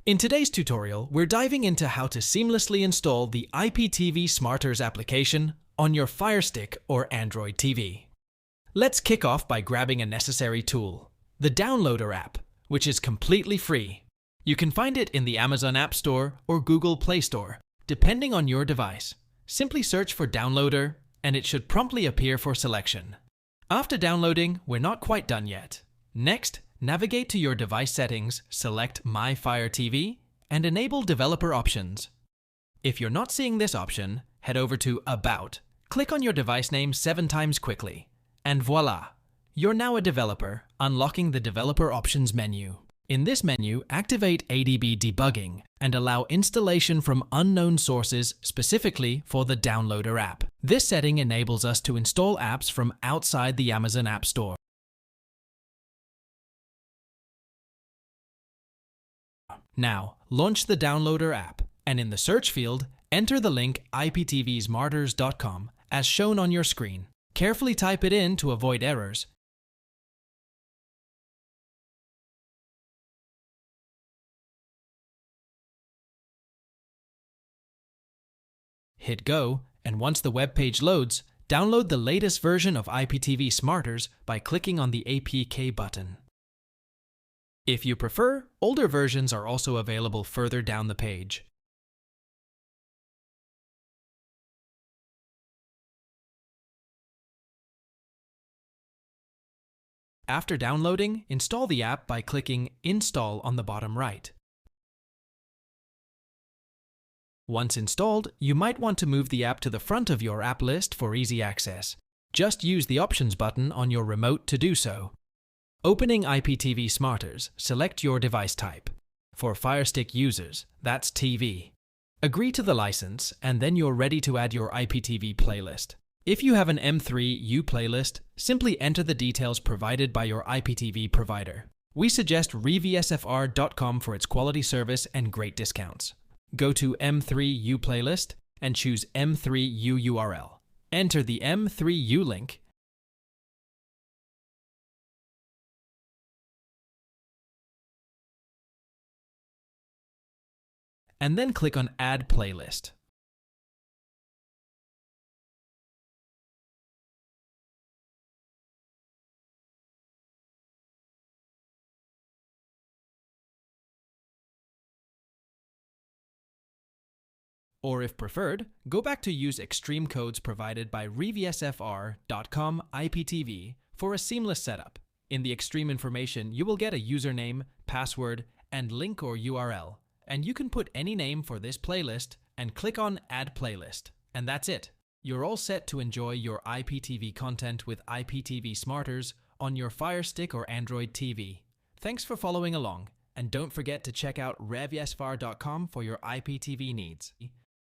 In today's tutorial, we're diving into how to seamlessly install the IPTV Smarters application on your Fire Stick or Android TV. Let's kick off by grabbing a necessary tool, the Downloader app, which is completely free. You can find it in the Amazon App Store or Google Play Store, depending on your device. Simply search for Downloader, and it should promptly appear for selection. After downloading, we're not quite done yet. Next, navigate to your device settings, select My Fire TV, and enable Developer Options. If you're not seeing this option, head over to About. Click on your device name 7 times quickly, and voila! You're now a developer, unlocking the Developer Options menu. In this menu, activate ADB debugging and allow installation from unknown sources specifically for the Downloader app. This setting enables us to install apps from outside the Amazon App Store. Now, launch the Downloader app, and in the search field, enter the link iptvsmarters.com as shown on your screen. Carefully type it in to avoid errors. Hit go, and once the web page loads, download the latest version of IPTV Smarters by clicking on the APK button. If you prefer, older versions are also available further down the page. After downloading, install the app by clicking Install on the bottom right. Once installed, you might want to move the app to the front of your app list for easy access. Just use the Options button on your remote to do so. Opening IPTV Smarters, select your device type. For Fire Stick users, that's TV. Agree to the license, and then you're ready to add your IPTV playlist. If you have an M3U playlist, simply enter the details provided by your IPTV provider. We suggest revsfr.com for its quality service and great discounts. Go to M3U playlist and choose M3U URL. Enter the M3U link and then click on Add Playlist. Or if preferred, go back to use extreme codes provided by revsfr.com IPTV for a seamless setup. In the extreme information, you will get a username, password, and link or URL. And you can put any name for this playlist and click on Add Playlist. And that's it. You're all set to enjoy your IPTV content with IPTV Smarters on your Fire Stick or Android TV. Thanks for following along. And don't forget to check out revsfr.com for your IPTV needs.